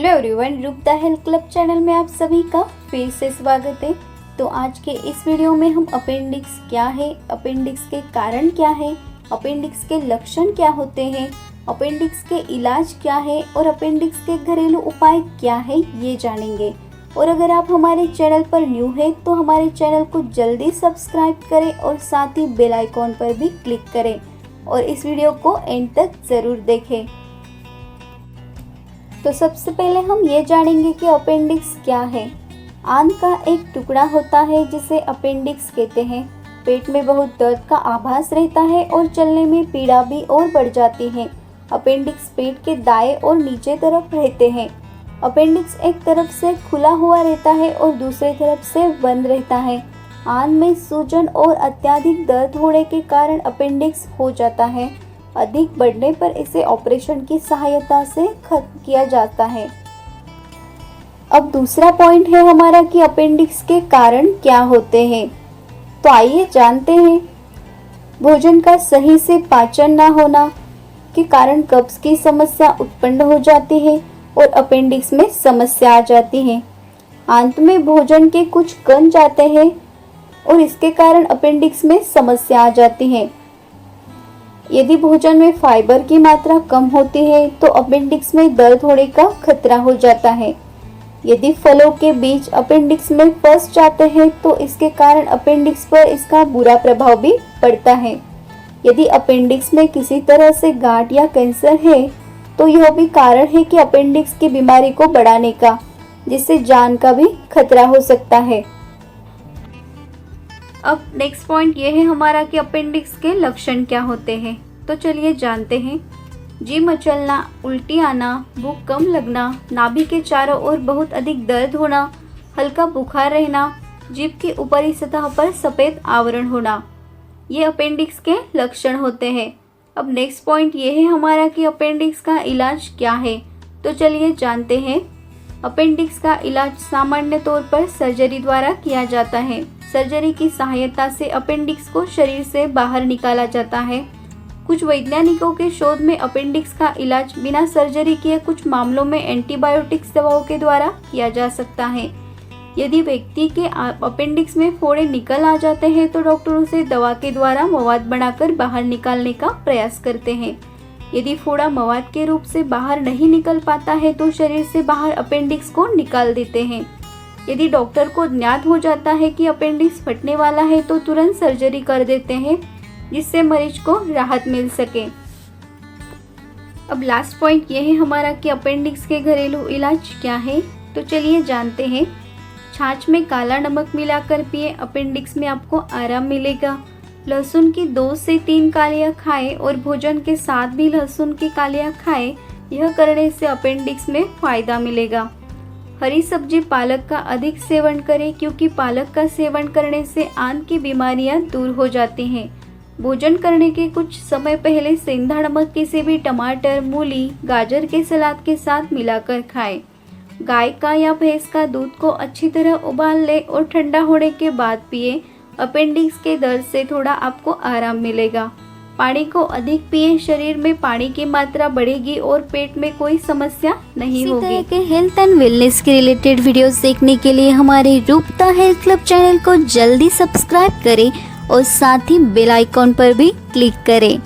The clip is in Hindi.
Hello everyone, Rupta health club channel में आप सभी का फिर से स्वागत है। तो आज के इस वीडियो में हम अपेंडिक्स क्या है, अपेंडिक्स के कारण क्या है, अपेंडिक्स के लक्षण क्या होते हैं, अपेंडिक्स के इलाज क्या है और अपेंडिक्स के घरेलू उपाय क्या है ये जानेंगे। और अगर आप हमारे चैनल पर न्यू है तो हमारे चैनल को जल्दी सब्सक्राइब करें और साथ ही बेल आइकॉन पर भी क्लिक करें और इस वीडियो को एंड तक ज़रूर देखें। तो सबसे पहले हम ये जानेंगे कि अपेंडिक्स क्या है। आंत का एक टुकड़ा होता है जिसे अपेंडिक्स कहते हैं। पेट में बहुत दर्द का आभास रहता है और चलने में पीड़ा भी और बढ़ जाती है। अपेंडिक्स पेट के दाएं और नीचे तरफ रहते हैं। अपेंडिक्स एक तरफ से खुला हुआ रहता है और दूसरी तरफ से बंद रहता है। आंत में सूजन और अत्यधिक दर्द होने के कारण अपेंडिक्स हो जाता है। अधिक बढ़ने पर इसे ऑपरेशन की सहायता से खत्म किया जाता है। अब दूसरा पॉइंट है हमारा कि अपेंडिक्स के कारण क्या होते हैं। तो आइए जानते हैं। भोजन का सही से पाचन ना होना के कारण कब्ज की समस्या उत्पन्न हो जाती है और अपेंडिक्स में समस्या आ जाती है। आंत में भोजन के कुछ कण जाते हैं और इसके कारण अपेंडिक्स में समस्या आ जाती है। यदि भोजन में फाइबर की मात्रा कम होती है तो अपेंडिक्स में दर्द होने का खतरा हो जाता है। यदि फलों के बीज अपेंडिक्स में फंस जाते हैं तो इसके कारण अपेंडिक्स पर इसका बुरा प्रभाव भी पड़ता है। यदि अपेंडिक्स में किसी तरह से गांठ या कैंसर है तो यह भी कारण है कि अपेंडिक्स की बीमारी को बढ़ाने का, जिससे जान का भी खतरा हो सकता है। अब नेक्स्ट पॉइंट ये है हमारा कि अपेंडिक्स के लक्षण क्या होते हैं। तो चलिए जानते हैं। जी मचलना, उल्टी आना, भूख कम लगना, नाभि के चारों ओर बहुत अधिक दर्द होना, हल्का बुखार रहना, जीभ की ऊपरी सतह पर सफ़ेद आवरण होना, ये अपेंडिक्स के लक्षण होते हैं। अब नेक्स्ट पॉइंट ये है हमारा कि अपेंडिक्स का इलाज क्या है। तो चलिए जानते हैं। अपेंडिक्स का इलाज सामान्य तौर पर सर्जरी द्वारा किया जाता है। सर्जरी की सहायता से अपेंडिक्स को शरीर से बाहर निकाला जाता है। कुछ वैज्ञानिकों के शोध में अपेंडिक्स का इलाज बिना सर्जरी किए कुछ मामलों में एंटीबायोटिक्स दवाओं के द्वारा किया जा सकता है। यदि व्यक्ति के अपेंडिक्स में फोड़े निकल आ जाते हैं तो डॉक्टर उसे दवा के द्वारा मवाद बनाकर बाहर निकालने का प्रयास करते हैं। यदि फोड़ा मवाद के रूप से बाहर नहीं निकल पाता है तो शरीर से बाहर अपेंडिक्स को निकाल देते हैं। यदि डॉक्टर को ज्ञात हो जाता है कि अपेंडिक्स फटने वाला है तो तुरंत सर्जरी कर देते हैं, जिससे मरीज को राहत मिल सके। अब लास्ट पॉइंट ये है हमारा कि अपेंडिक्स के घरेलू इलाज क्या है। तो चलिए जानते हैं। छाछ में काला नमक मिलाकर पिए, अपेंडिक्स में आपको आराम मिलेगा। लहसुन की 2 से 3 कालियाँ खाएं और भोजन के साथ भी लहसुन की कालियाँ खाएं। यह करने से अपेंडिक्स में फायदा मिलेगा। हरी सब्जी पालक का अधिक सेवन करें क्योंकि पालक का सेवन करने से आंत की बीमारियां दूर हो जाती हैं। भोजन करने के कुछ समय पहले सेंधा नमक किसी भी टमाटर, मूली, गाजर के सलाद के साथ मिलाकर खाएं। गाय का या भैंस का दूध को अच्छी तरह उबाल लें और ठंडा होने के बाद पिए। अपेंडिक्स के दर्द से थोड़ा आपको आराम मिलेगा। पानी को अधिक पिए, शरीर में पानी की मात्रा बढ़ेगी और पेट में कोई समस्या नहीं होगी। इसी तरह के हेल्थ एंड वेलनेस के रिलेटेड वीडियोस देखने के लिए हमारे रूपता हेल्थ क्लब चैनल को जल्दी सब्सक्राइब करें और साथ ही बेल आइकॉन पर भी क्लिक करें।